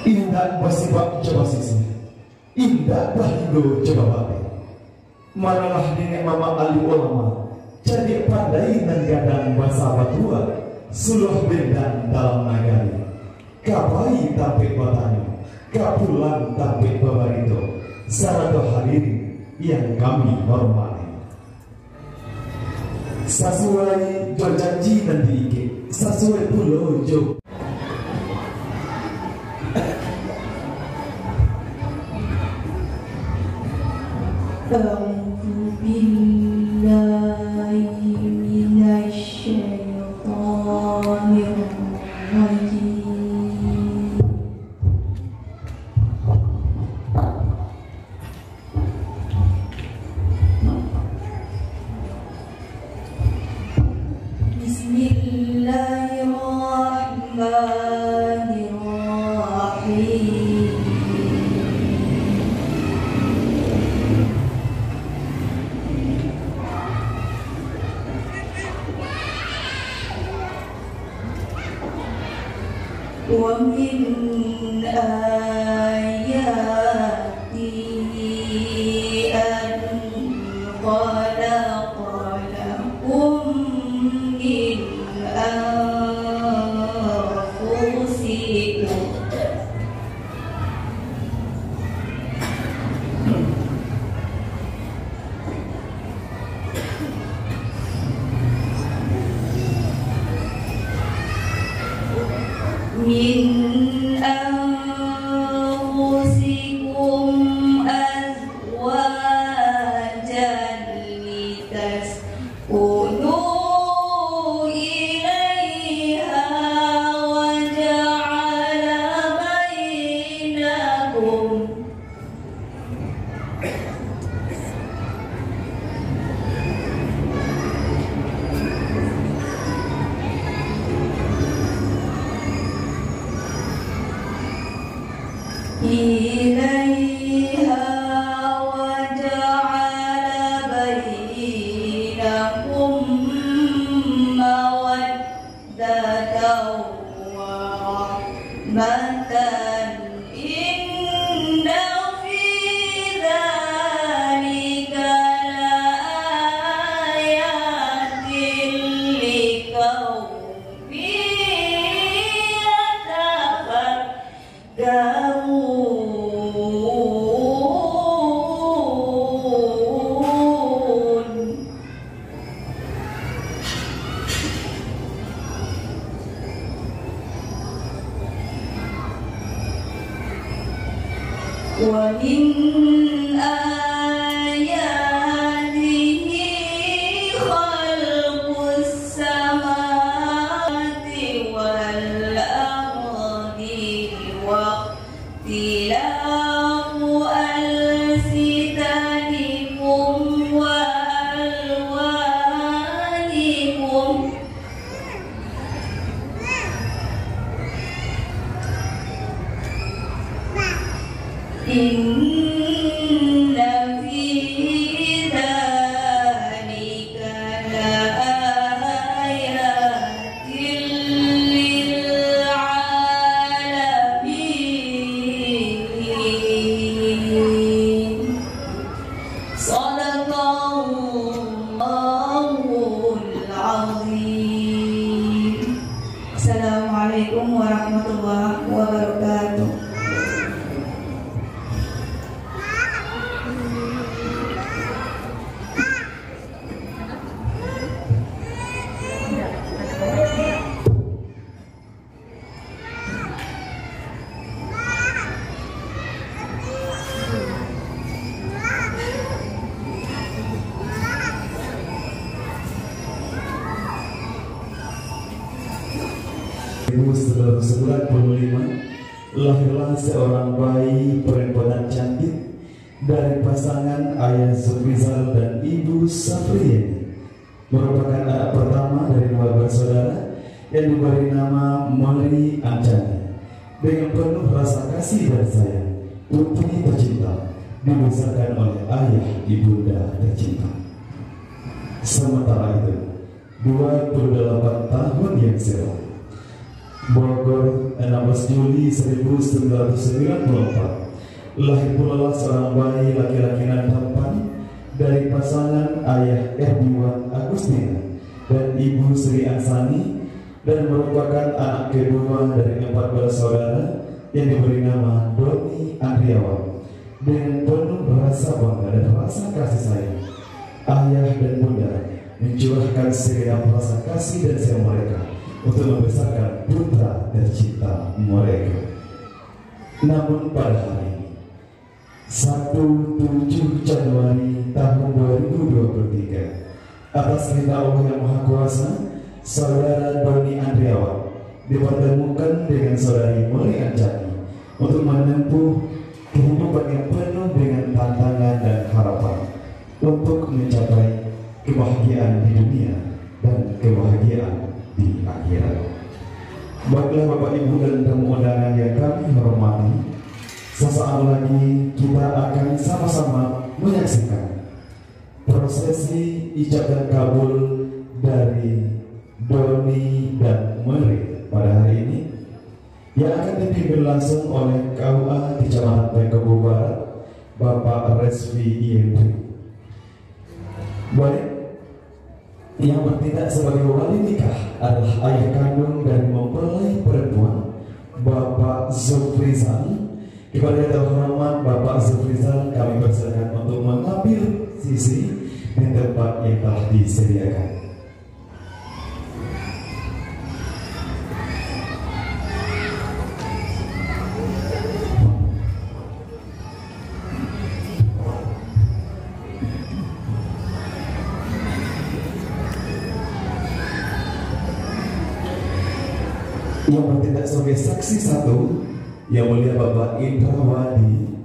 Indah basibak coba sisi, indah bahindo coba babe. Manalah nenek mama ali ulama, jadi pandai nenggadang bahasa batua, suluh bendang dalam nagari. Kapai tampik batanya, kapulan tampik babarito, sarado hadirin yang kami hormati. Sesuai janji nanti ike, sesuai pulau jo. A'udzu billahi minasy syaithanir rajim. Bismillahirrahmanirrahim. Wa min ayatihi an khalaqa lakum min anfusikum min anfusikum azwajan litaskunu ilaiha wa ja'ala bainakum ilaiha wa ja'ala bainakum mawaddatan wa rahmatan inna fi dzalika laayatin liqaumin yatafakkarun. Wa min ayatihi khalqus samawati wal ardi wa ikhtilafu alsinatikum wa alwanikum. Inna fi dzalika laayatin lil alamin. Shadaqallahul azim. Assalamualaikum warahmatullahi wabarakatuh. 1995 lahirlah seorang bayi perempuan cantik dari pasangan ayah Zulfizal dan ibu Safriyeni. Merupakan anak pertama dari dua bersaudara yang diberi nama Mary Anjani. Dengan penuh rasa kasih dan sayang, putri tercinta dibesarkan oleh ayah ibunda tercinta. Sementara itu, 28 tahun yang silam, Bogor, 16 Juli 1994, lahir pula seorang bayi laki-laki nan tampan dari pasangan ayah Erdiwan Agustina dan ibu Sri Ansani, dan merupakan anak kedua dari 4 bersaudara yang diberi nama Doni Andriawan. Dengan penuh rasa bangga dan rasa kasih sayang, ayah dan bunda mencurahkan segenap rasa kasih dan sayang mereka untuk membesarkan putra tercinta mereka. Namun pada hari 17 Januari tahun 2023, atas kehendak Allah yang Maha Kuasa, saudara Doni Andriawan dipertemukan dengan saudari Mary Anjani untuk menempuh kehidupan yang penuh dengan tantangan dan harapan untuk mencapai kebahagiaan di dunia dan kebahagiaan di akhirat. Baiklah Bapak Ibu dan tamu undangan yang kami hormati, sesaat lagi kita akan sama-sama menyaksikan prosesi ijab dan kabul dari Doni dan Mary pada hari ini, yang akan dipimpin langsung oleh KUA Kecamatan Bengkulu Barat, Bapak Resvi IMD. Baik, yang bertindak sebagai wali nikah adalah ayah kandung dari mempelai perempuan, Bapak Zulfizal. Kepada yang terhormat Bapak Zulfizal, kami persilakan untuk mengambil sisi di tempat yang telah disediakan. Yang bertindak sebagai saksi satu, yang mulia Bapak Indrawadi,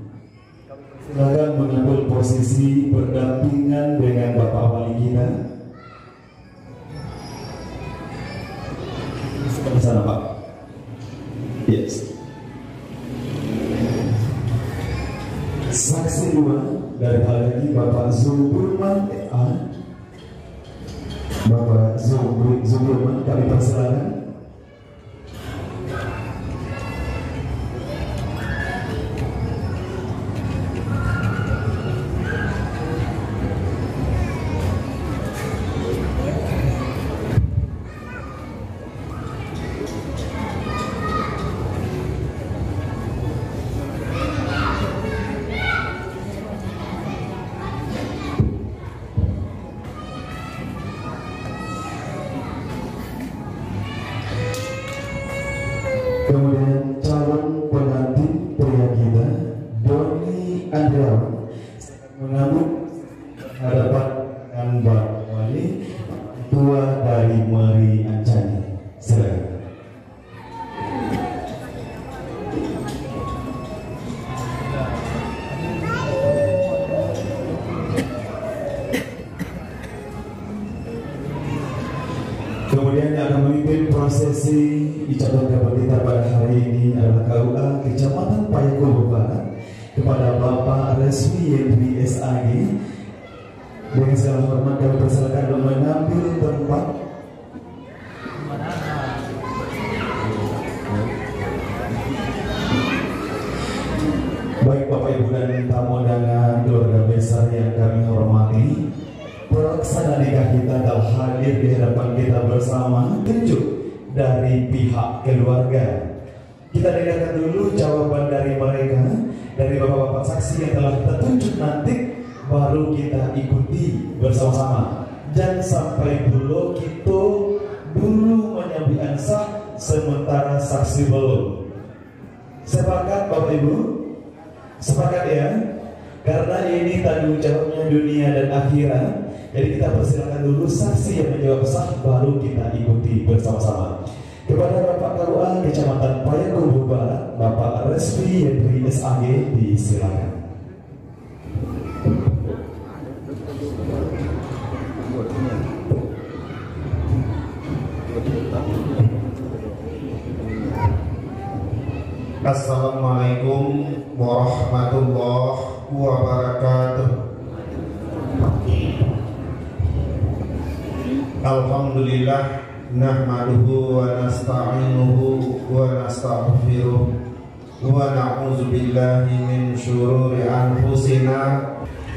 silakan mengambil posisi berdampingan dengan Bapak wali kita. Sebelah sana Pak. Yes. Saksi dua dari hal ini Bapak Zulburman Bapak Zulburman, kami persilakan. Kemudian calon pengantin pria kita, Doni Andriawan, mengambil hadapan dengan Bapak Wali tua dari Mary Anjani. Silakan. Kemudian yang akan memimpin prosesi ijab dan kabul kita pada hari ini adalah KUA Kecamatan Payakumbuh Barat, kepada Bapak Resvi Yendri SAG. Dengan segala hormat kami persilakan untuk mengambil tempat. Baik Bapak Ibu dan tamu undangan keluarga besar yang kami hormati, pelaksana nikah kita telah hadir di hadapan kita bersama tunjuk dari pihak keluarga. Kita dengarkan dulu jawaban dari mereka, dari bapak-bapak saksi yang telah tertunjuk nanti, baru kita ikuti bersama-sama. Dan sampai dulu kita dulu menyambikan sah, sementara saksi belum. Sepakat Bapak Ibu? Sepakat ya? Karena ini tanggung jawabnya dunia dan akhirat. Jadi kita persilakan dulu saksi yang menjawab sah, baru kita ikuti bersama-sama. Kepada Bapak Kalua Kecamatan Payakumbuh Barat, Bapak Respi Yendri SAG, disilakan. Assalamualaikum warahmatullahi wabarakatuh. Alhamdulillah, nahmaduhu wa nasta'inuhu wa nastaghfiruh wa na'udzu billahi min syururi anfusina.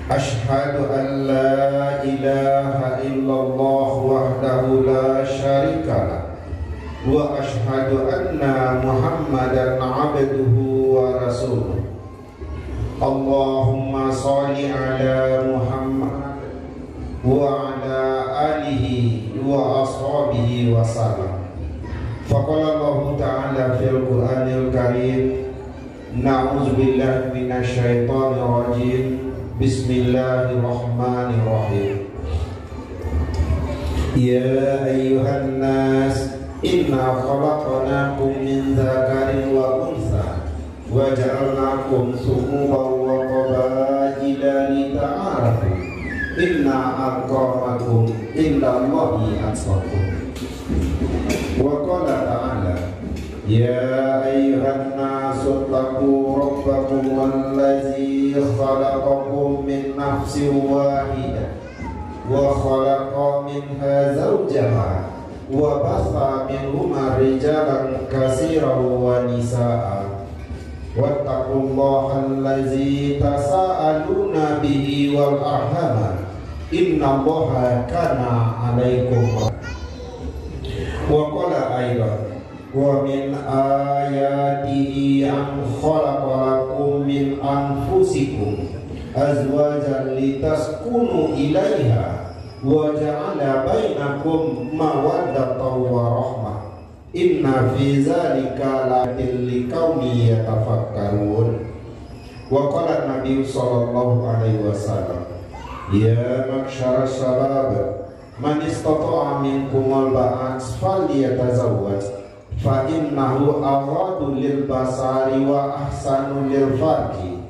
Ashhadu an la ilaha illallah wahdahu la syarikalah wa ashhadu anna Muhammadan abduhu wa rasuluh. Allahumma sholli ala Muhammad wa ala alihi wa ashabihi wa sallam. Faqala Allah ta'ala fil Qur'anil Karim, na'udzu billahi minasy syaithanir rajim. Bismillahirrahmanirrahim. Ya ayyuhan nas, inna khalaqnakum min dzakarin wa untha wa ja'alnakum shu'uban wa qabaila lita'arafu. Inna akramakum indallahi atqakum. Wa qala ta'ala, ya ayyuhan nasu taqu rabbakum allazi khalaqakum min nafsin wahidah wa khalaqa minha zawjaha wa batha minhuma rijalan katsiran wa nisaa. Wattaqullaha allazi tasaaluna bihi wal arhama, innallaha kana 'alaikum. Wa qala aidan, wa min ayatihi an khalaqa lakum min anfusikum azwajan litaskunu ilaiha wa ja'ala bainakum mawaddatan wa rahmah. Inna fi zalika laayatin liqaumin yatafakkarun. Wa qala Nabi sallallahu alaihi wasallam, ya maksyara syabab, man istata'a minkum al-ba'at falyatazawwaj, fa innahu aghadu lil basari wa ahsanu lil farji,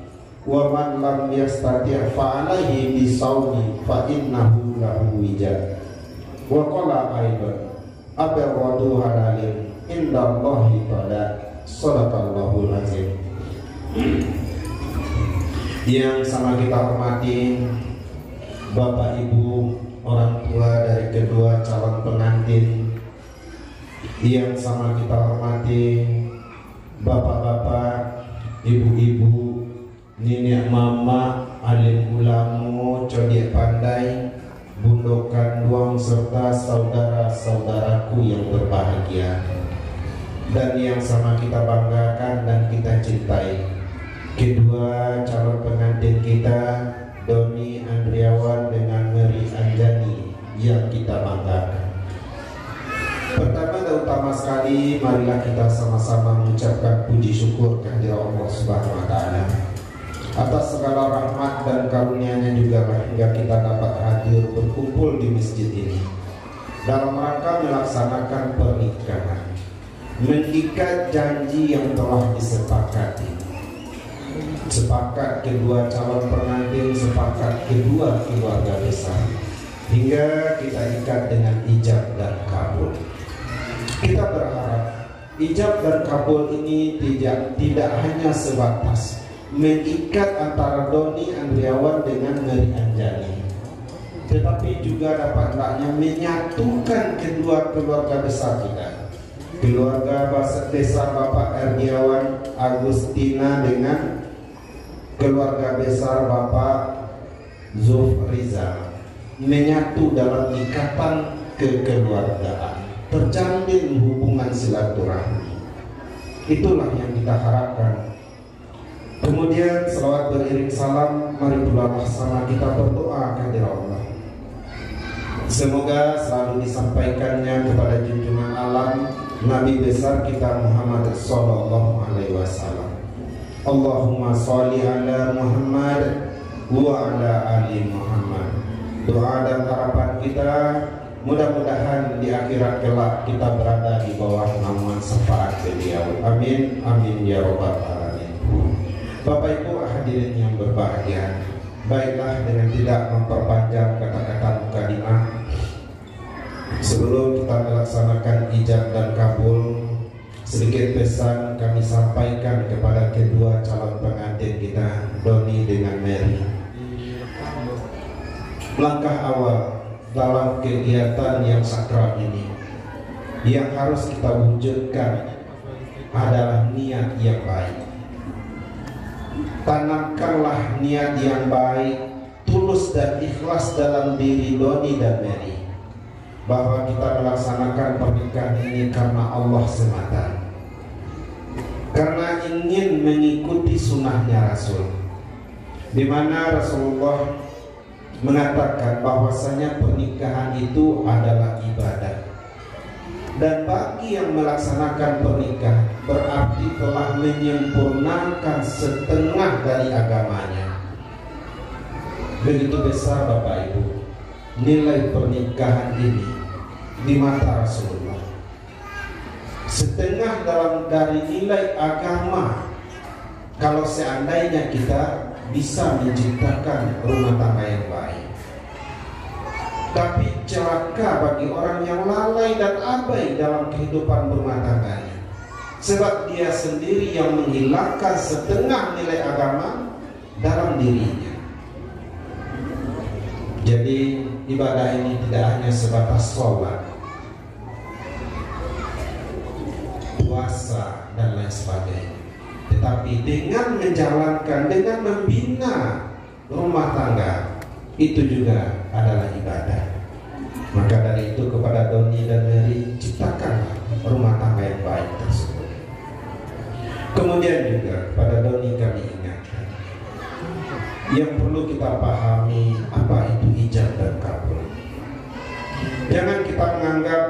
wa man lam yastati' fa alaihi bisawmi fa innahu lahu wija. Wa qala aidan, abarradu halalin indallahi ta'ala. Shadaqallahul azim. Yang sama kita hormati Bapak Ibu, orang tua dari kedua calon pengantin. Yang sama kita hormati bapak-bapak, ibu-ibu, nenek mama, alim ulamu, codiak pandai, bundokan duang, serta saudara-saudaraku yang berbahagia. Dan yang sama kita banggakan dan kita cintai, kedua calon pengantin kita, Doni Andriawan dengan Mary Anjani, yang kita banggakan. Pertama dan utama sekali, marilah kita sama-sama mengucapkan puji syukur kehadirat Allah Subhanahu wa Ta'ala atas segala rahmat dan karunia-Nya juga hingga kita dapat hadir berkumpul di masjid ini dalam rangka melaksanakan pernikahan, mengikat janji yang telah disepakati. Sepakat kedua calon pengantin, sepakat kedua keluarga besar, hingga kita ikat dengan ijab dan kabul. Kita berharap ijab dan kabul ini tidak hanya sebatas mengikat antara Doni Andriawan dengan Mary Anjani, tetapi juga dapat hendaknya menyatukan kedua keluarga besar kita, keluarga besar Bapak Erdiawan Agustina dengan keluarga besar Bapak Zufrizal, menyatu dalam ikatan kekeluargaan, terjalin hubungan silaturahmi. Itulah yang kita harapkan. Kemudian selawat beriring salam, mari pula bersama kita berdoa kehadirat Allah. Semoga selalu disampaikannya kepada junjungan alam Nabi besar kita Muhammad sallallahu alaihi wasallam. Allahumma sholli ala Muhammad wa ala ali Muhammad. Doa dan harapan kita, Mudah-mudahan di akhirat kelak kita berada di bawah naungan syafaat beliau. Amin, amin ya robbal alamin. Bapak Ibu hadirin yang berbahagia, baiklah dengan tidak memperpanjang kata-kata mukadimah, sebelum kita melaksanakan ijab dan kabul, sedikit pesan kami sampaikan kepada kedua calon pengantin kita, Doni dengan Mary. Langkah awal dalam kegiatan yang sakral ini yang harus kita wujudkan adalah niat yang baik. Tanamkanlah niat yang baik, tulus dan ikhlas dalam diri Doni dan Mary, bahwa kita melaksanakan pernikahan ini karena Allah semata, karena ingin mengikuti sunnahnya Rasul, di mana Rasulullah mengatakan bahwasanya pernikahan itu adalah ibadah, dan bagi yang melaksanakan pernikahan berarti telah menyempurnakan setengah dari agamanya. Begitu besar Bapak Ibu nilai pernikahan ini di mata Rasulullah. Setengah dari nilai agama kalau seandainya kita bisa menciptakan rumah tangga yang baik. Tapi celaka bagi orang yang lalai dan abai dalam kehidupan rumah tangganya, sebab dia sendiri yang menghilangkan setengah nilai agama dalam dirinya. Jadi ibadah ini tidak hanya sebatas sholat, puasa dan lain sebagainya, tetapi dengan menjalankan, dengan membina rumah tangga, itu juga adalah ibadah. Maka dari itu kepada Doni dan Mary, ciptakanlah rumah tangga yang baik tersebut. Kemudian juga kepada Doni kami ingatkan, yang perlu kita pahami apa itu ijab dan kabul. Jangan kita menganggap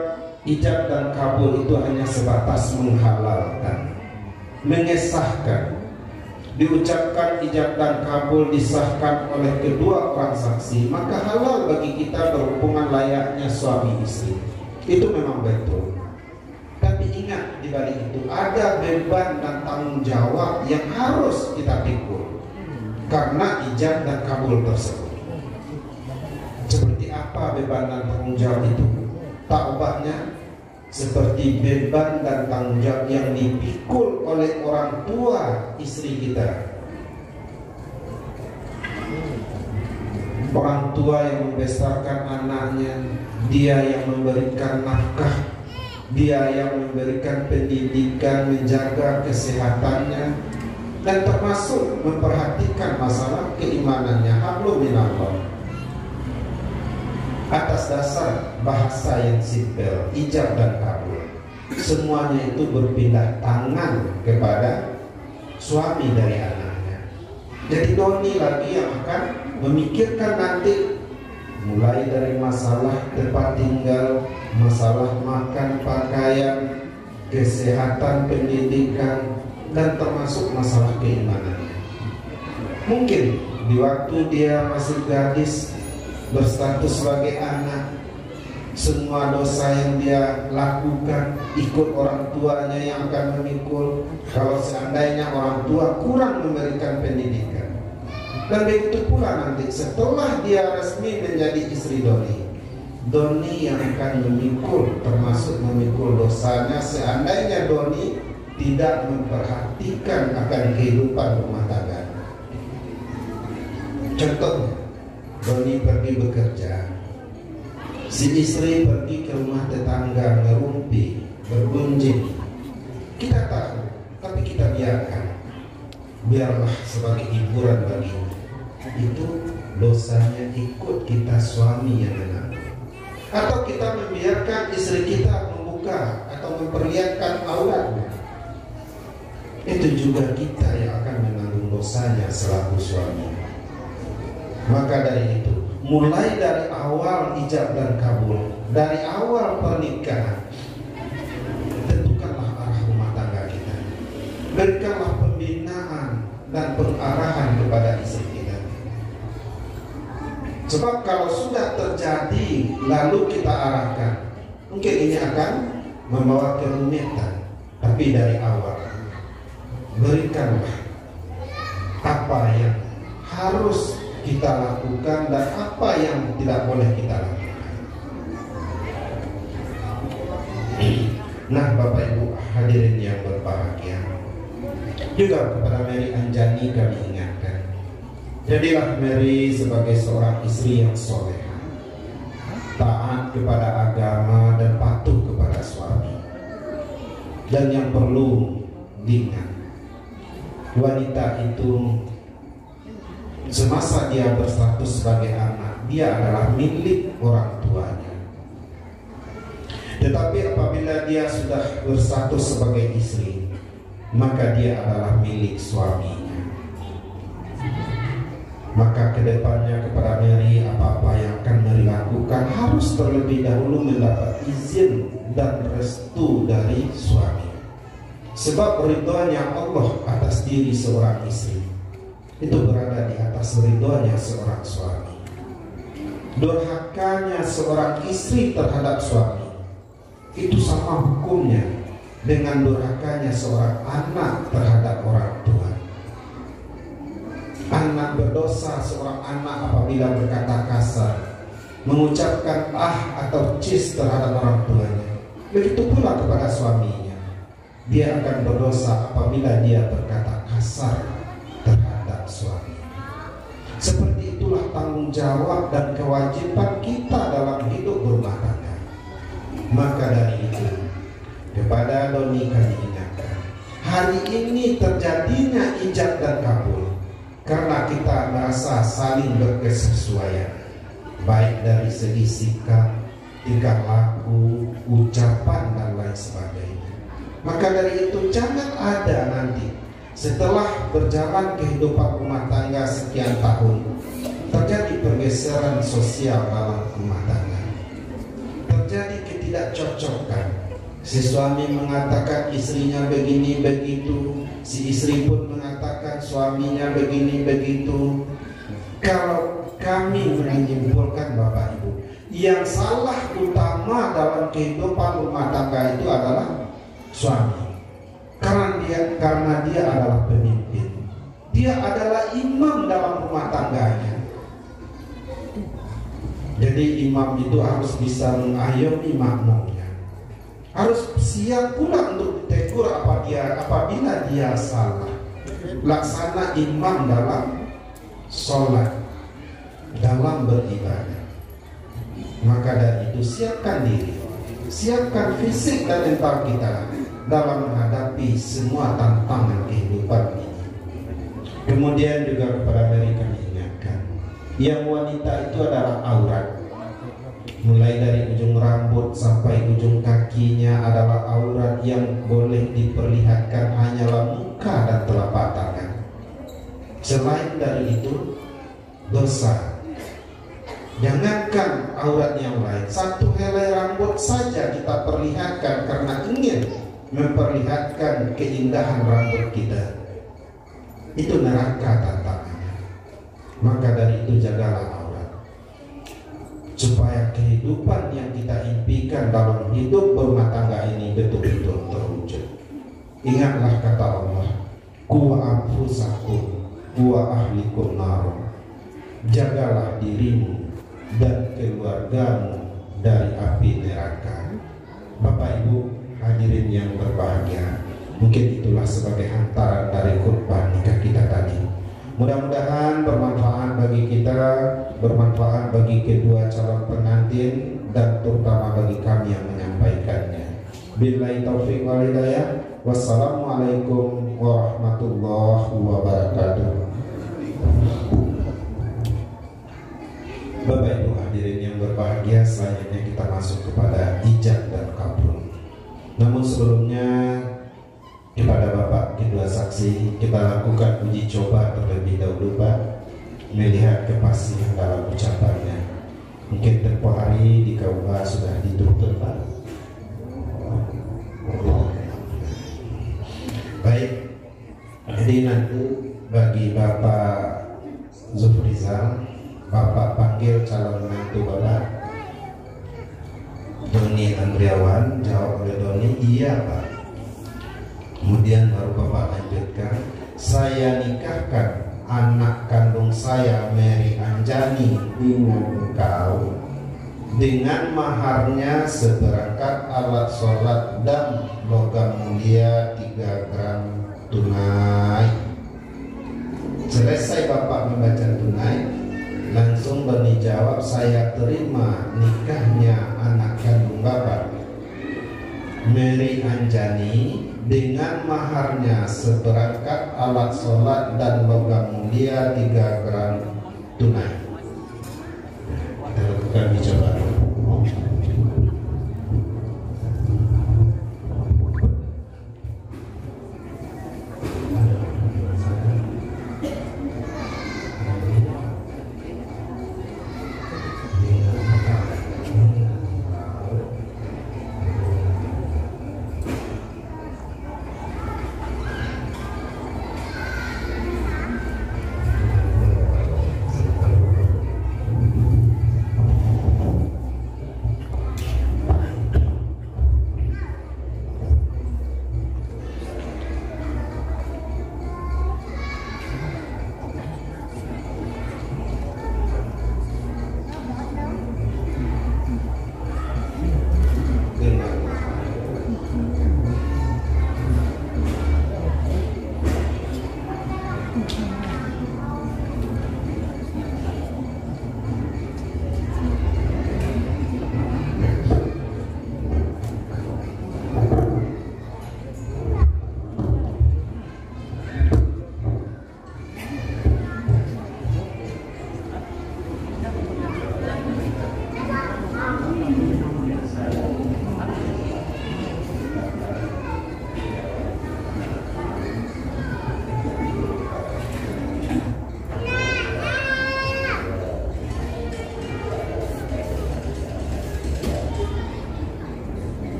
ijab dan kabul itu hanya sebatas menghalalkan, mengesahkan. Diucapkan ijab dan kabul, disahkan oleh kedua orang saksi, maka halal bagi kita berhubungan layaknya suami istri. Itu memang betul. Tapi ingat, di balik itu ada beban dan tanggung jawab yang harus kita pikul karena ijab dan kabul tersebut. Seperti apa beban dan tanggung jawab itu? Tak ubahnya seperti beban dan tanggung jawab yang dipikul oleh orang tua istri kita. Orang tua yang membesarkan anaknya, dia yang memberikan nafkah, dia yang memberikan pendidikan, menjaga kesehatannya, dan termasuk memperhatikan masalah keimanannya. Hablum minallah. Atas dasar bahasa yang simpel, ijab dan kabul, semuanya itu berpindah tangan kepada suami dari anaknya. Jadi Doni lagi yang akan memikirkan nanti, mulai dari masalah tempat tinggal, masalah makan, pakaian, kesehatan, pendidikan, dan termasuk masalah keimanannya. Mungkin di waktu dia masih gadis, berstatus sebagai anak, semua dosa yang dia lakukan ikut orang tuanya yang akan memikul. Kalau seandainya orang tua kurang memberikan pendidikan, dan begitu pula nanti setelah dia resmi menjadi istri Doni, Doni yang akan memikul, termasuk memikul dosanya seandainya Doni tidak memperhatikan akan kehidupan rumah tangga. Contohnya, Doni pergi bekerja, si istri pergi ke rumah tetangga ngerumpi, bergunjing. Kita tahu, tapi kita biarkan. Biarlah sebagai hiburan baginya. Itu dosanya ikut kita suami yang menanggung. Atau kita membiarkan istri kita membuka atau memperlihatkan auratnya, itu juga kita yang akan menanggung dosanya selaku suami. Maka dari itu, mulai dari awal ijab dan kabul, dari awal pernikahan, tentukanlah arah rumah tangga kita. Berikanlah pembinaan dan pengarahan kepada istri kita. Sebab kalau sudah terjadi lalu kita arahkan, mungkin ini akan membawa kerumitan. Tapi dari awal berikanlah apa yang harus kita lakukan dan apa yang tidak boleh kita lakukan. Nah, Bapak Ibu hadirin yang berbahagia, juga kepada Mary Anjani kami ingatkan, jadilah Mary sebagai seorang istri yang soleha, taat kepada agama dan patuh kepada suami. Dan yang perlu diingat, wanita itu semasa dia berstatus sebagai anak, dia adalah milik orang tuanya. Tetapi apabila dia sudah berstatus sebagai istri, maka dia adalah milik suaminya. Maka kedepannya kepada Mary, apa-apa yang akan Mary lakukan harus terlebih dahulu mendapat izin dan restu dari suami. Sebab ridhonya Allah atas diri seorang istri itu berada di atas ridhonya seorang suami. Durhakanya seorang istri terhadap suami itu sama hukumnya dengan durhakanya seorang anak terhadap orang tua. Anak berdosa seorang anak apabila berkata kasar, mengucapkan atau cis terhadap orang tuanya. Begitu pula kepada suaminya, dia akan berdosa apabila dia berkata kasar terhadap suami. Seperti itulah tanggung jawab dan kewajiban kita dalam hidup berumah tangga. Maka dari itu, kepada Doni kami ingatkan, hari ini terjadinya ijab dan kabul karena kita merasa saling berkesesuaian, baik dari segi sikap, tingkah laku, ucapan dan lain sebagainya. Maka dari itu jangan ada nanti setelah berjalan kehidupan rumah tangga sekian tahun terjadi pergeseran sosial dalam rumah tangga, terjadi ketidakcocokan. Si suami mengatakan istrinya begini begitu, si istri pun mengatakan suaminya begini begitu. Kalau kami menyimpulkan Bapak Ibu, yang salah utama dalam kehidupan rumah tangga itu adalah suami. Karena dia adalah pemimpin, dia adalah imam dalam rumah tangganya. Jadi imam itu harus bisa mengayomi makmumnya, harus siap pula untuk ditegur apabila dia salah. Laksana imam dalam sholat, dalam beribadah. Maka dari itu siapkan diri, siapkan fisik dan mental kita dalam menghadapi semua tantangan kehidupan ini. Kemudian juga kepada mereka diingatkan, yang wanita itu adalah aurat. Mulai dari ujung rambut sampai ujung kakinya adalah aurat yang boleh diperlihatkan hanyalah muka dan telapak tangan. Selain dari itu, dosa. Jangankan aurat yang lain, satu helai rambut saja kita perlihatkan karena ingin memperlihatkan keindahan rambut kita, itu neraka tantangannya. Maka dari itu jagalah aurat, supaya kehidupan yang kita impikan dalam hidup berumah tangga ini betul-betul terwujud. Ingatlah kata Allah, qu anfusakum wa ahlikum nar. Jagalah dirimu dan keluargamu dari api neraka. Bapak Ibu hadirin yang berbahagia, mungkin itulah sebagai hantaran dari khutbah nikah kita tadi. Mudah-mudahan bermanfaat bagi kita, bermanfaat bagi kedua calon pengantin, dan terutama bagi kami yang menyampaikannya. Billahi taufiq wal hidayah. Wassalamualaikum warahmatullahi wabarakatuh. Bapak Ibu hadirin yang berbahagia, selanjutnya kita masuk kepada ijab dan kabul. Namun sebelumnya, kepada Bapak kedua saksi kita lakukan uji coba terlebih dahulu, Pak, melihat kepastian dalam ucapannya. Mungkin tempoh hari di KUA sudah dituntut, Pak. Baik, jadi nanti bagi Bapak Zufrizal, Bapak memanggil calon menantu Bapak? Doni Andriawan jawab oleh Doni, iya Pak. Kemudian baru Bapak lanjutkan, saya nikahkan anak kandung saya Mary Anjani dengan engkau dengan maharnya seperangkat alat sholat dan logam mulia 3 gram tunai. Selesai Bapak membaca tunai, langsung Doni jawab, saya terima nikahnya anak kandung Bapak Mary Anjani dengan maharnya seperangkat alat sholat dan logam mulia 3 gram tunai. Kita lakukan dicoba.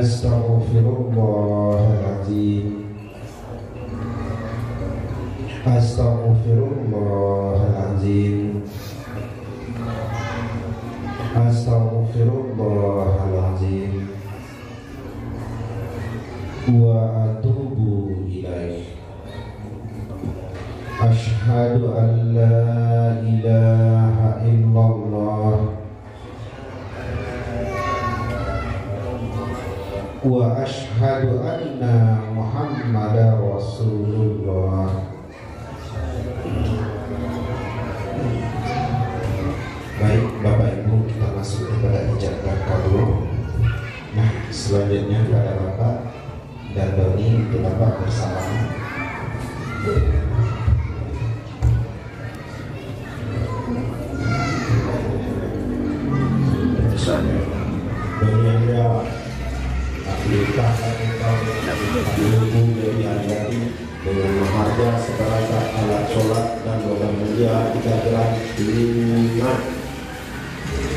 Astaghfirullahaladzim. Astaghfirullahaladzim. Astaghfirullahaladzim. Wa atubu ilaih. Ashhadu an la ilaha illallah wa ashhadu anna Muhammadar Rasulullah. Selanjutnya kepada Bapak dan Doni untuk Bapak bersalam. Doni Andriawan, aku nikahkan engkau ilmu dari Andri dengan maharja seperangkat alat sholat dan logam mulia 3 gram tunai.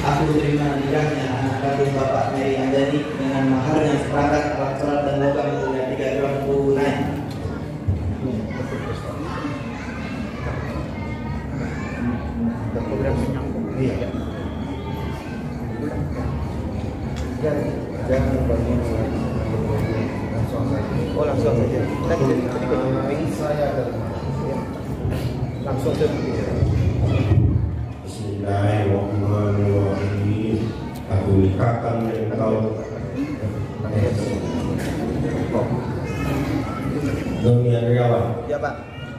Aku terima nikahnya anak kandung Bapak Mary Anjani dengan maharnya seperangkat alat sholat dan logam mulia 3 gram tunai. Iya. Jangan bangun langsung saja. Oh langsung saja. Saya Langsung saja. Bismillahirrahmanirrahim. Aku nikahkan engkau Doni Andriawan. Ya Pak.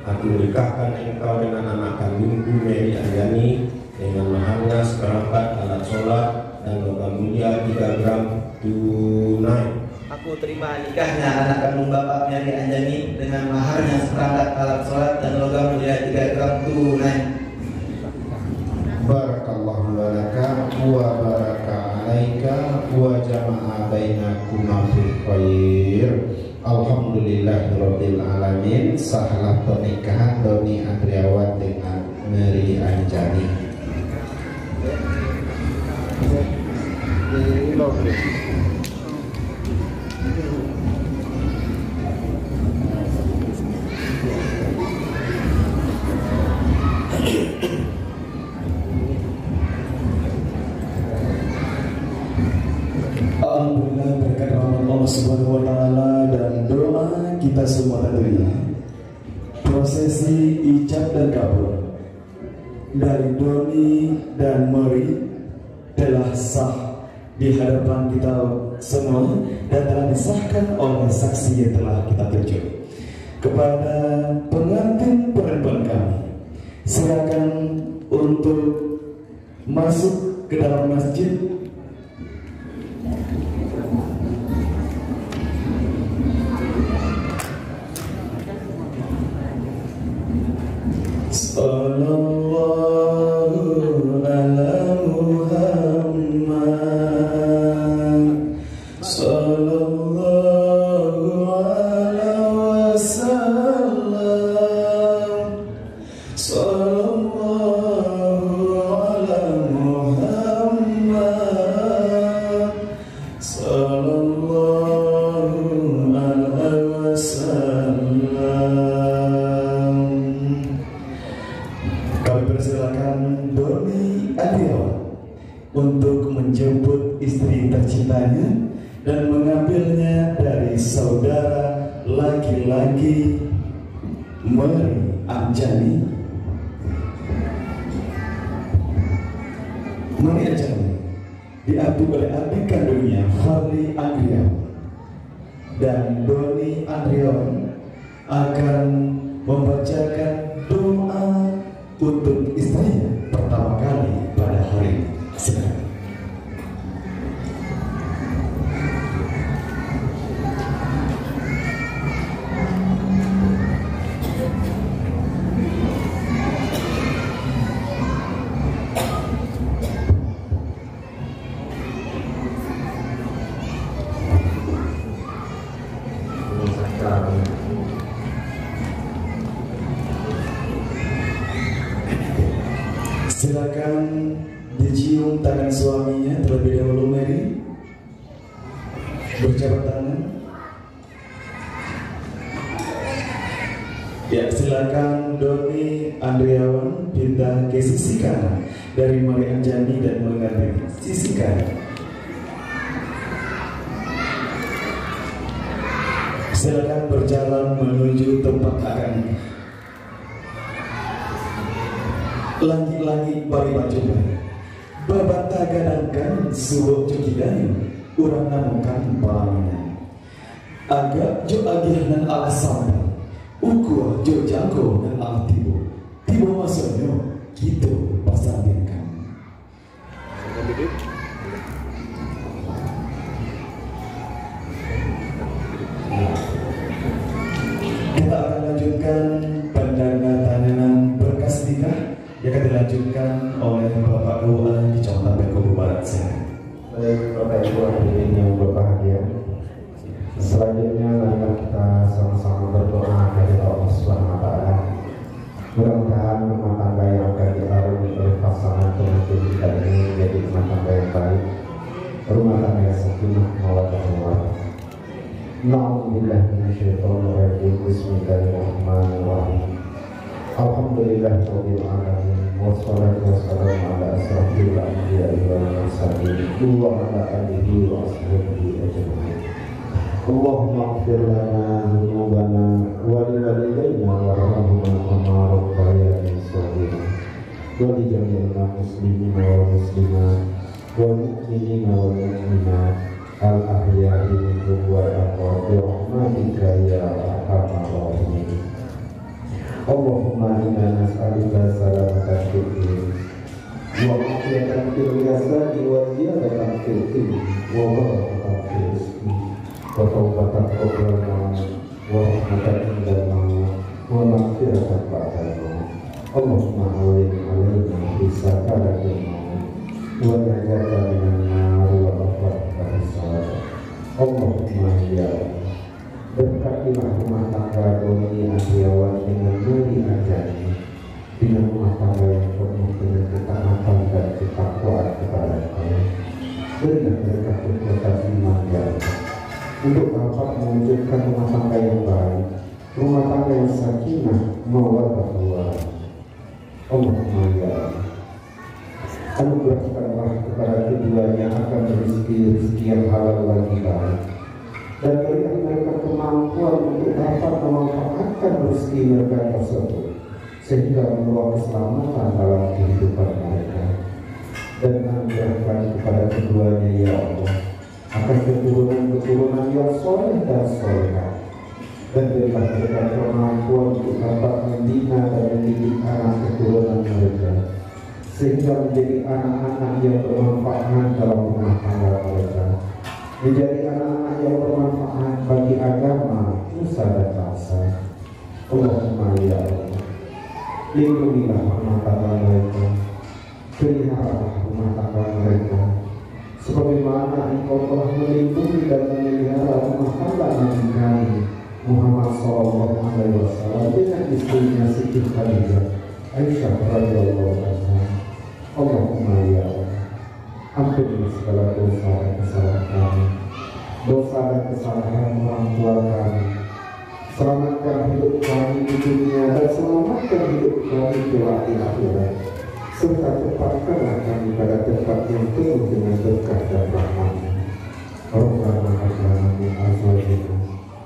Aku nikahkan engkau dengan anak kandungku Mary Anjani dengan maharnya seperangkat alat sholat dan logam mulia 3 gram tunai. Aku terima nikahnya anak kandung Bapak Mary Anjani dengan maharnya seperangkat alat sholat dan logam mulia 3 gram tunai. Barakallahu laka wa baraka alaika wa jama'a bainakuma fil khair. Alhamdulillahirabbil alamin. Sahlah pernikahan Doni Andriawan dengan Mary Anjani. Alhamdulillah berkat rahmat Allah Subhanahu wa taala dan doa kita semua tentunya. Prosesi ijab dan kabul dari Doni dan Mary telah sah di hadapan kita semua dan telah disahkan oleh saksi yang telah kita tunjuk. Kepada pengantin perempuan kami, silakan untuk masuk ke dalam masjid. Sallallahu ala Muhammad, sallallahu ala wasallam, sallallahu ala Muhammad, sallallahu ala wasallam. Kami persilakan Doni Andriawan untuk menjemput istri tercintanya dan mengambilnya dari saudara laki-laki Mary Anjani. Mary Anjani diambil oleh adik kandungnya Farli Andriawan, dan Doni Andriawan akan membacakan doa untuk istrinya pertama kali pada hari ini. Silakan. Silakan dicium tangan suaminya terlebih dahulu. Mary berjabat tangan. Ya, silakan Doni Andriawan pindah ke sisi kanan dari Mary Anjani dan mengganti sisi kanan. Silakan berjalan menuju tempat akad nikah. Langit-langit bari bacoba babat tagadangkan suwok cokidayu urang namukan palaminan agak jo agihanan ala sambal ukuah jo jangko dan ala tibo masonyo gitu pasangkan. memberikan pandangan tanyanan berkas nikah yang akan dilanjutkan oleh Bapak Ketua di Kecamatan Bengkulu Barat. Baik Bapak Ibu hadirin yang berbahagia, selanjutnya marilah kita sama-sama berdoa kepada Allah Subhanahu wa Ta'ala. Mudah-mudahan rumah tangga yang akan diarungi oleh pasangan pengantin kita ini menjadi rumah tangga yang baik, rumah tangga yang sakinah mawaddah warahmah. Na'udzubillah minasyaitonir rajim. Bismillahirrahmanirrahim. Alhamdulillahirabbil alamin. Wassalatu wassalamu ala asrofil anbiya'i wal mursalin wa ala alihi wa ashabihi ajma'in. Allahumma ighfir lana dzunubana wa li walidayna warhamhuma kama rabbayana shaghira wa li jami'il muslimina wal muslimat wal mu'minina wal mu'minat al ahya'i minhum wal amwat bi rahmatika ya arhamar rahimin. Allahumma inna nas'aluka salamatan fid din wa afiyatan fil jasadi wa ziyadatan fil ilmi wa barakatan fil rizqi wa taubatan qabla al-maut wa rahmatan indal maut wa maghfiratan ba'dal maut. Allahumma awwin alaina bi sakaratil maut wa najatan minan nar wa afatan hisab. Allahumma ya berkatilah rumah tangga Doni Adiawan dengan Nuri Ajani, dengan rumah tangga yang penuh dengan ketaatan dan ketakwaan kepada Allah. Berilah berkat kekuatan iman ya Allah, untuk dapat mewujudkan rumah tangga yang baik, rumah tangga yang sakinah mawaddah warahmah. Allahumma ya Allah, anugerahkanlah kepada keduanya akan rezeki yang halal lagi baik, dan berikan mereka kemampuan untuk dapat memanfaatkan rezeki mereka tersebut sehingga membawa keselamatan dalam kehidupan mereka. Dan anugerahkan kepada keduanya ya Allah akan keturunan yang soleh dan solehah, dan berikan mereka kemampuan untuk dapat membina dan mendidik anak keturunan mereka sehingga menjadi anak-anak yang bermanfaat dalam rumah tangga mereka, menjadi anak-anak yang bermanfaat bagi agama, nusa dan bangsa. Allahumma ya Allah, lindungilah rumah tangga mereka, peliharalah rumah tangga mereka sebagaimana Engkau telah melindungi dan memelihara rumah tangga Nabi kami Muhammad sallallahu alaihi wasallam dengan istrinya Siti Khadijah Aisyah radhiyallahu anha. Allahumma ya Allah, ampuni segala dosa dan kesalahan kami, dosa dan kesalahan orang tua kami. Selamatkan hidup kami di dunia dan selamatkan hidup kami kelak di akhirat, serta tempatkanlah kami pada tempat yang penuh dengan berkah dan rahmat-Mu. Rabbana hab lana min azwajina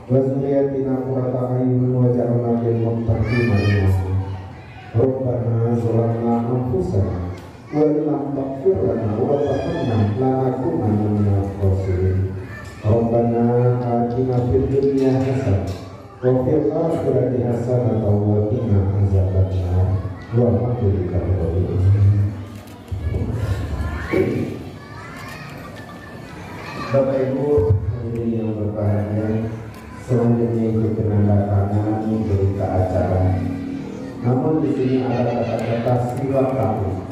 wa dzurriyyatina qurrata a'yun waj'alna lil muttaqina imama. Rabbana zalamna anfusana wa illam taghfir lana wa tarhamna lanakunanna minal khasirin. Rabbana atina fid dunya hasanah wa fil akhirati hasanah wa qina azabannar. Walhamdulillahirabbil alamin. Bapak Ibu hadirin yang berbahagia, selanjutnya itu penandatanganan berita acara. Namun di sini ada kata-kata silap kami.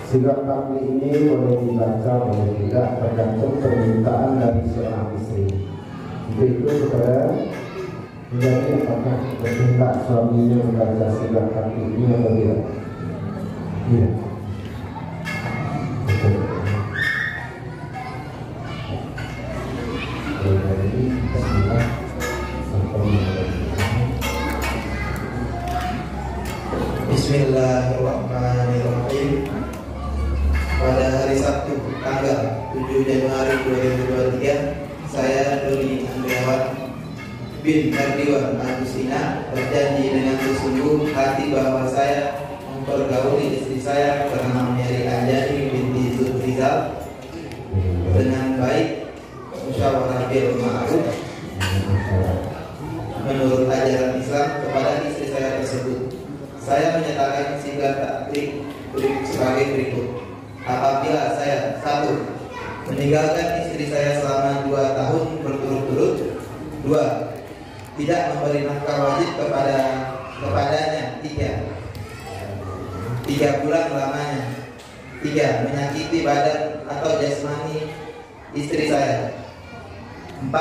Silap kami ini boleh dibaca, boleh tidak, tergantung permintaan dari seorang istri. Itu kepada menjadi apakah bertindak suaminya membaca silap kami ini atau tidak? Iya. Bismillahirrahmanirrahim. Pada hari Sabtu tanggal 7 Januari 2023, saya Doni Andriawan bin Kardiwan Agustina berjanji dengan sesungguh hati bahwa saya mempergauli istri saya bernama Mary Anjani binti Zulfizal dengan baik, musyawarah bil ma'ruf menurut ajaran Islam kepada istri saya tersebut. Saya menyatakan singkat taktik sebagai berikut. Apabila saya 1. meninggalkan istri saya selama 2 tahun berturut-turut, 2. tidak memberi nafkah wajib kepadanya 3 bulan lamanya. 3. Menyakiti badan atau jasmani istri saya. 4.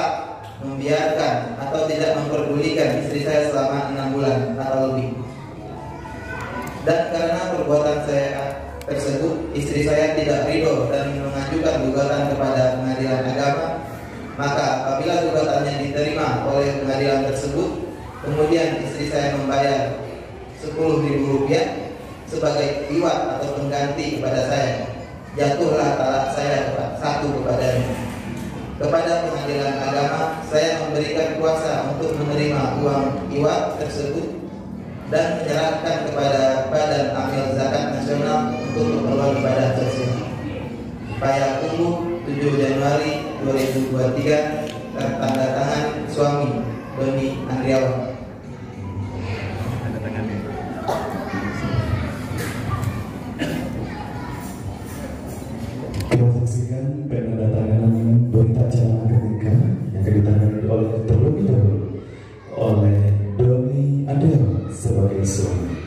Membiarkan atau tidak memperdulikan istri saya selama 6 bulan atau lebih. Dan karena perbuatan saya tersebut, istri saya tidak ridho dan mengajukan gugatan kepada pengadilan agama, maka apabila gugatannya diterima oleh pengadilan tersebut, kemudian istri saya membayar Rp10.000 sebagai iwat atau pengganti kepada saya, jatuhlah talak saya satu kepadanya. Kepada pengadilan agama, saya memberikan kuasa untuk menerima uang iwat tersebut dan menyerahkan kepada Badan Amil Zakat Nasional untuk keperluan ibadah tersebut. Payakumbuh 7 Januari 2023, tanda tangan suami Doni Andriawan. Kita saksikan penandatanganan berita acara akad nikah yang ditangani oleh terlebih dahulu oleh Doni Andriawan sebagai suami.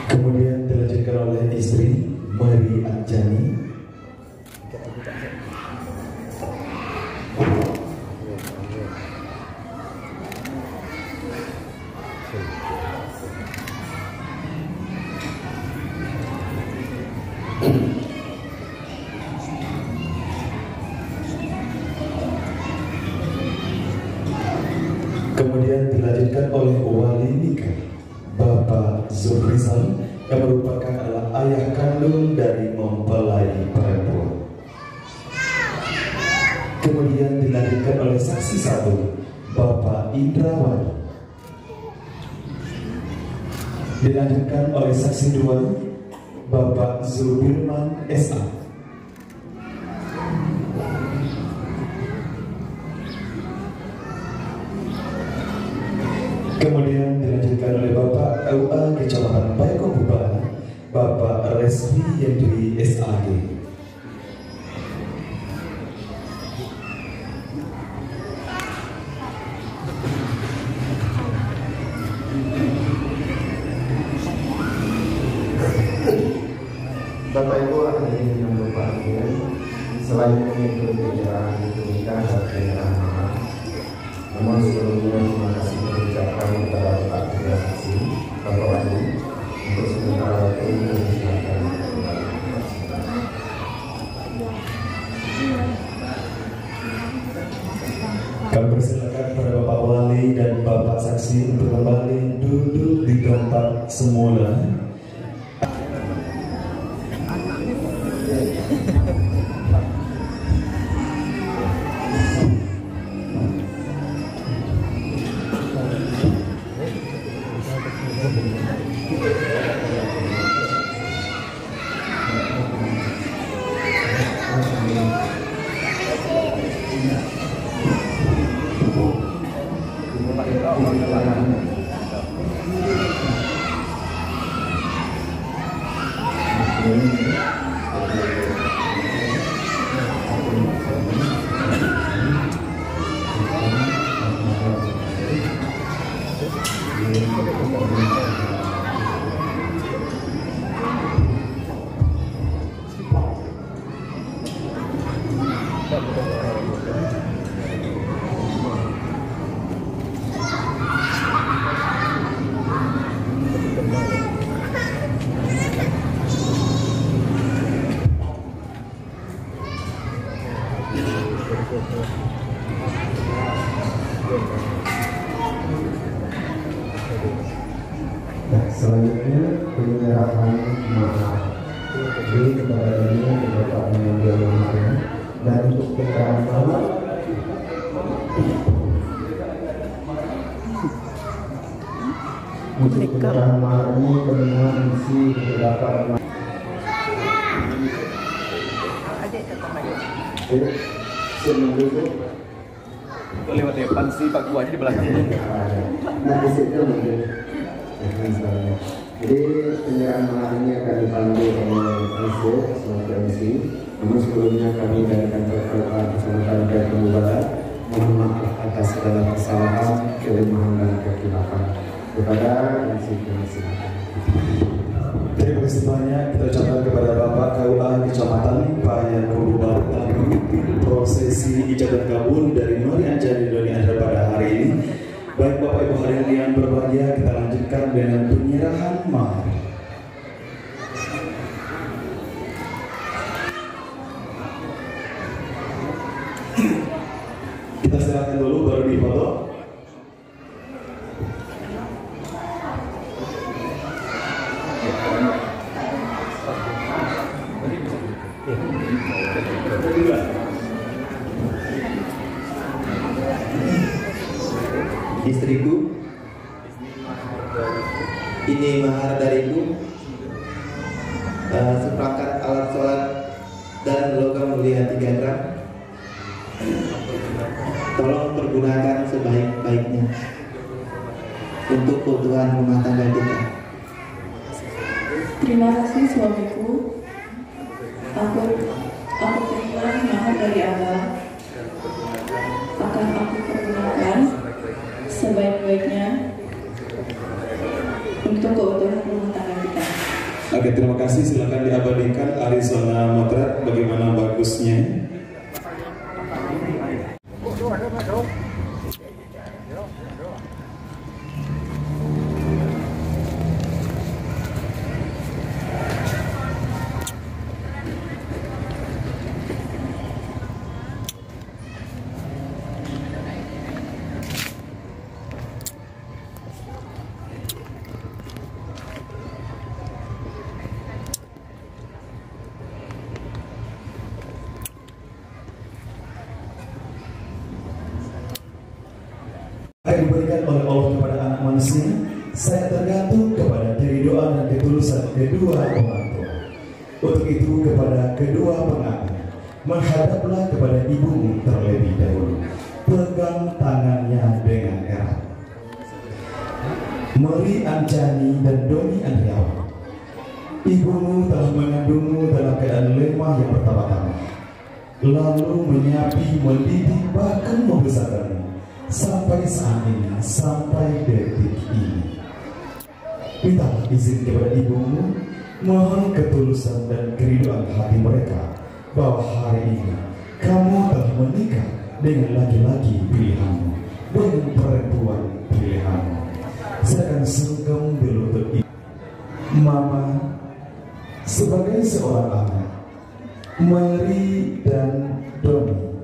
Kemudian dilanjutkan oleh istri Mary Anjani. Kemudian dilanjutkan oleh wali nikah Bapak Zulrizal yang merupakan adalah ayah kandung dari mempelai perempuan. Kemudian dilanjutkan oleh saksi 1 Bapak Indrawan. Dilanjutkan oleh saksi 2 Bapak Zulbirman SA. Kemudian dilanjutkan oleh Bapak LA Kecamatan Payakumbuh, Bapak Resmi Yendri SAG. Bapak Ibu hadirin yang berbahagia, selain mengikuti penyerahan nikah dan penyerahan mahar, namun sebelumnya terima kasih mengucapkan kepada Bapak Ketua Saksi, Bapak Wali, untuk sementara waktu mengucapkan kembali. Kami persilakan kepada Bapak Wali dan Bapak Saksi untuk kembali duduk di tempat semula. Selanjutnya penyerahan mahar. Jadi kepada ini Bapak mengambil maharnya, dan untuk penyerahan mahar ini pemenuhan isi beberapa lewat depan sih Pak Gua aja di belakangnya. Nah di situ mungkin. Jadi penyerahan malam ini akan dipandu oleh Ibu sebagai MC. Namun sebelumnya kami dari kantor KUA Kecamatan Gajah mohon maaf atas segala kesalahan, kelemahan dan kekilafan. Kepada MC silakan. Terima kasih banyak kita ucapkan kepada Bapak KUA Kecamatan Pak Yakobo Baru telah memimpin prosesi ijab dan kabul dari Nuri Anjani Doni Andra pada hari ini. Baik Bapak Ibu hadirin yang berbahagia, kita lanjutkan dengan penyerahan mahar. Kita serahkan dulu baru difoto. Istriku, ini mahar dariku, seperangkat alat sholat dan logam mulia 3 gram. Tolong pergunakan sebaik-baiknya untuk kebutuhan rumah tangga kita. Terima kasih suamiku. Aku terima mahar dari Abah. Akan aku pergunakan sebaik-baiknya untuk kebutuhan rumah tangga kita. Oke, terima kasih. Silakan diabadikan Arizona Motret bagaimana bagusnya. Yang diberikan oleh Allah kepada anak manusia, saya tergantung kepada keridoan dan ketulusan kedua orang tua. Untuk itu kepada kedua pengantin, menghadaplah kepada ibumu terlebih dahulu. Pegang tangannya dengan erat. Meri Anjani dan Doni Andriawan, ibumu telah mengandungmu dalam keadaan lemah yang pertama-tama, lalu menyapi, mendidik, bahkan membesarkanmu sampai saat ini, sampai detik ini. Mintalah izin kepada ibumu, mohon ketulusan dan keriduan hati mereka bahwa hari ini kamu telah menikah dengan laki-laki pilihanmu, dengan perempuan pilihanmu. Saya akan sungkem di lutut ibu. Mama, sebagai seorang anak, Meri dan Doni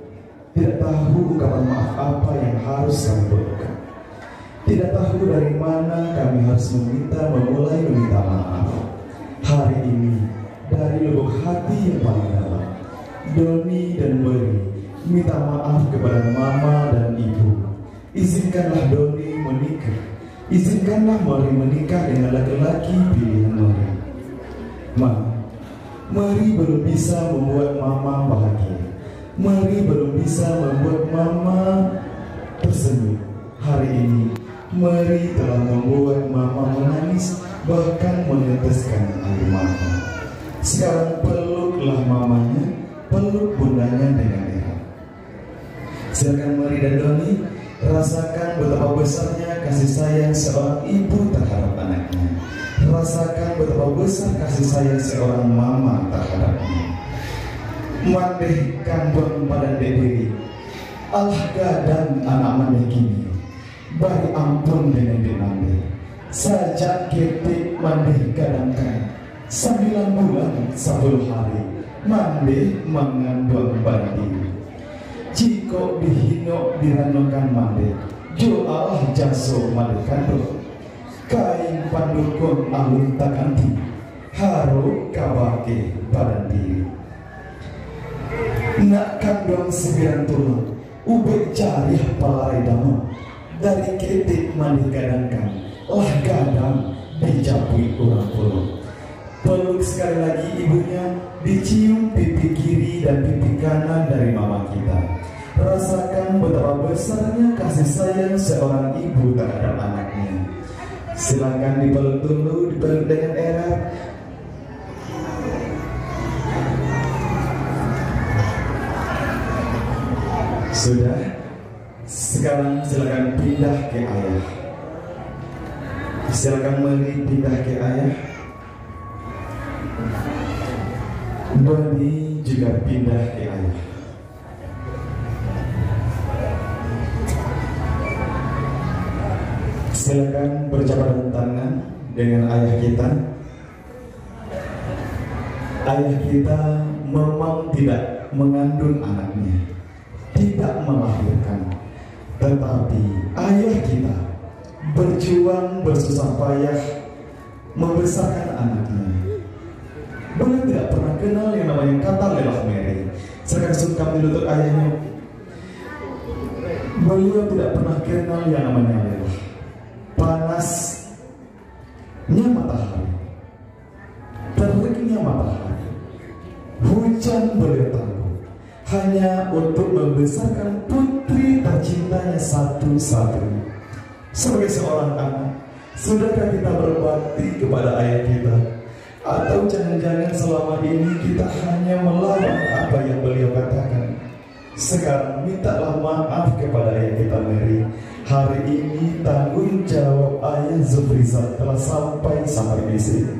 tidak tahu ungkapan maaf apa yang harus kami berikan. Tidak tahu dari mana kami harus memulai meminta maaf. Hari ini dari lubuk hati yang paling dalam, Doni dan Meri minta maaf kepada mama dan ibu. Izinkanlah Doni menikah, izinkanlah Meri menikah dengan laki-laki pilihan Meri. Meri belum bisa membuat mama bahagia. Meri belum bisa membuat mama tersenyum. Hari ini Meri telah membuat mama menangis, bahkan meneteskan air mata. Sekarang peluklah mamanya, peluk bundanya dengan erat. Silakan Meri dan Doni rasakan betapa besarnya kasih sayang seorang ibu terhadap anaknya. Rasakan betapa besar kasih sayang seorang mama terhadapnya. Mandeh kambang pada dederi, alah gadang anak mandeh kini. Bari ampun dengan dinambe, sajak ketik mandeh gadangkan. 9 bulan 10 hari, mandeh mengandung bandi. Jiko dihino diranokan mandeh, jo Allah jaso mandeh kandung. Kain pandukun alun takanti, haru kabake badan diri. Nak kandung 9 tulang, ube cari palai damu. Dari ketik mandi gadangkan, lah gadang dijapui orang pulau. Peluk sekali lagi ibunya, dicium pipi kiri dan pipi kanan dari mama kita. Rasakan betapa besarnya kasih sayang seorang ibu terhadap anaknya. Silakan dipeluk dulu, dipeluk dengan erat. Sudah, sekarang silakan pindah ke ayah. Silakan Mary pindah ke ayah. Doni juga pindah ke ayah. Silakan berjabat tangan dengan ayah kita. Ayah kita memang tidak mengandung anaknya, tidak melahirkan, tetapi ayah kita berjuang bersusah payah membesarkan anaknya. Beliau tidak pernah kenal yang namanya kata lelah Mary. Silakan sungkap di lutut ayahnya. Beliau tidak pernah kenal yang namanya lelah. Panasnya matahari, teriknya matahari, hujan beliau tangguh hanya untuk membesarkan putri tercintanya satu-satunya. Sebagai seorang anak, sudahkah kita berbakti kepada ayah kita? Atau jangan-jangan selama ini kita hanya melawan apa yang beliau katakan? Sekarang mintalah maaf kepada ayah kita Mary. Hari ini tanggung jawab ayah Zufrizat telah sampai di sini.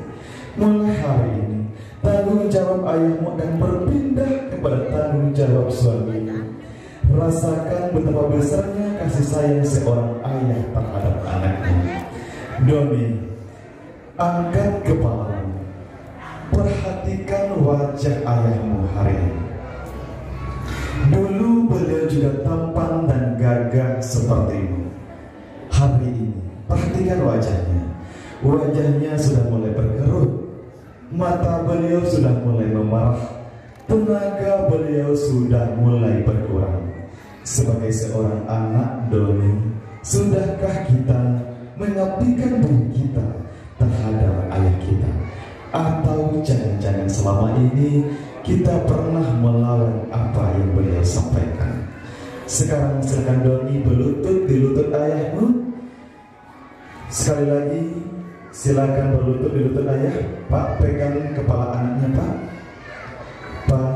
Mulai hari ini tanggung jawab ayahmu akan berpindah kepada tanggung jawab suaminya. Rasakan betapa besarnya kasih sayang seorang ayah terhadap anaknya. Doni, angkat kepalamu, perhatikan wajah ayahmu hari ini. Dulu beliau juga tampan dan gagah sepertimu. Hari ini perhatikan wajahnya. Wajahnya sudah mulai berkerut, mata beliau sudah mulai memerah, tenaga beliau sudah mulai berkurang. Sebagai seorang anak Doni, sudahkah kita mengabdikan diri kita terhadap ayah kita? Atau jangan-jangan selama ini kita pernah melawan apa yang beliau sampaikan? Sekarang silakan Doni berlutut di lutut ayahmu. Sekali lagi silakan berlutut di lutut ayah. Pak, pegang kepala anaknya, Pak. Pak,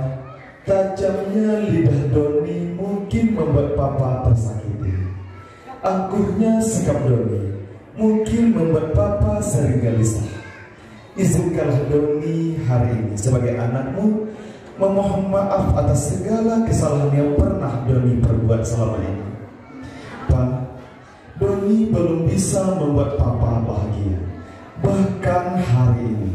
tajamnya lidah Doni mungkin membuat Papa tersakiti. Angkuhnya sikap Doni mungkin membuat Papa sering gelisah. Izinkanlah Doni hari ini sebagai anakmu memohon maaf atas segala kesalahan yang pernah Doni perbuat selama ini. Pak, Doni belum bisa membuat Papa bahagia. Bahkan hari ini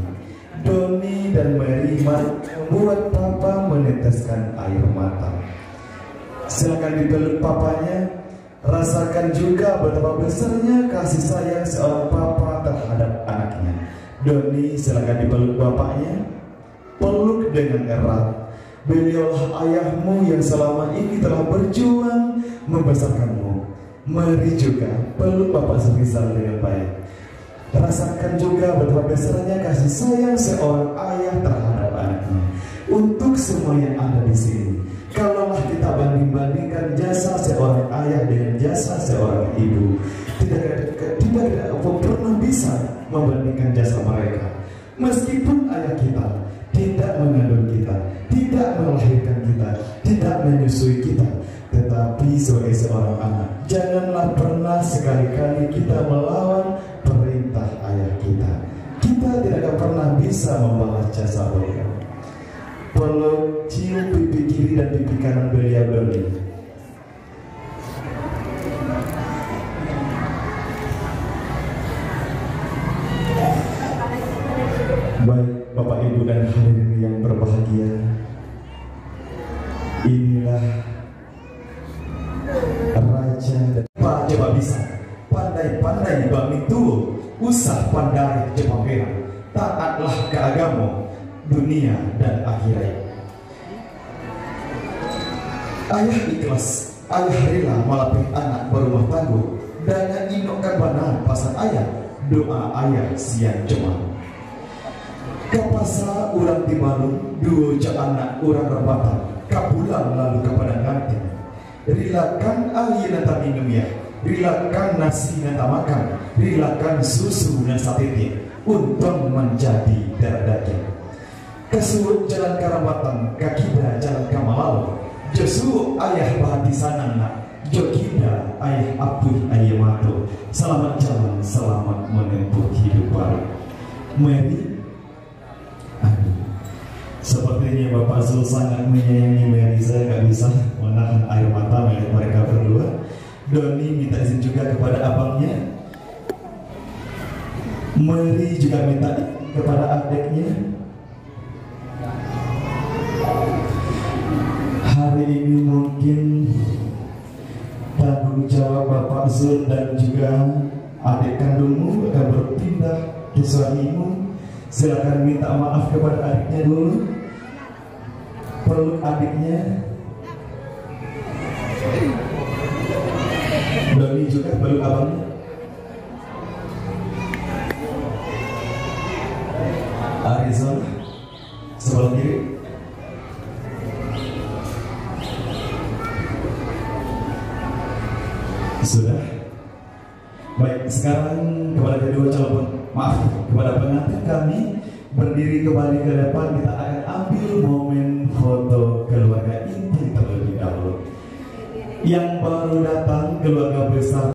Doni dan Mary membuat Papa meneteskan air mata. Silakan dipeluk papanya. Rasakan juga betapa besarnya kasih sayang seorang Papa terhadap anaknya. Doni, silakan dipeluk bapaknya. Peluk dengan erat. Beliaulah ayahmu yang selama ini telah berjuang membesarkanmu. Mari juga peluk Bapak Zufrizat dengan baik. Rasakan juga betapa besarnya kasih sayang seorang ayah terhadap anaknya. Untuk semua yang ada di sini, kalaulah kita banding-bandingkan jasa seorang ayah dengan jasa seorang ibu, tidak pernah bisa membandingkan jasa mereka. Meskipun ayah kita tidak mengandung kita, tidak melahirkan kita, tidak menyusui kita, tetapi sebagai seorang anak, janganlah pernah sekali-kali kita melawan perintah ayah kita. Kita tidak akan pernah bisa membalas jasa beliau. Peluk, cium pipi kiri dan pipi kanan beliau Doni. Baik Bapak Ibu dan hadirin yang berbahagia, inilah Raja dan Pak Coba Bisa, pandai-pandai bami tuh, usah pandai Jepang merah, taatlah ke agama, dunia dan akhirat. Ayah ikhlas, ayah rela malapin anak berumah tangguh, dan inokkan benar pasal ayah, doa ayah siang cemang. Kapasa urang di Bandung, dua anak urang rebatan, kapulang lalu kepada ngantin. rilakan air nata minum ya, rilakan nasi nata makan, rilakan susu dan satete, untuk menjadi darah daging. Kesuruh jalan karamatan, kakida jalan kamalalu, Josu ayah bahati sanana, Jokida ayah apuh ayah mato. Selamat jalan, selamat menempuh hidup baru. Mary, sepertinya Bapak Zul sangat menyayangi Mary. Saya nggak bisa menahan air mata melihat mereka berdua. Doni minta izin juga kepada abangnya. Mary juga minta kepada adiknya. Hari ini mungkin tanggung jawab Bapak Zul dan juga adik kandungmu akan berpindah ke suamimu. Silakan minta maaf kepada adiknya dulu, peluk adiknya. Doni juga peluk abangnya. Arizon sebelah kiri. Sudah. Baik, sekarang kepada kedua calon, maaf, kepada pengantin kami berdiri kembali ke depan. Kita akan ambil momen foto keluarga inti terlebih dahulu. Yang baru datang, keluarga besar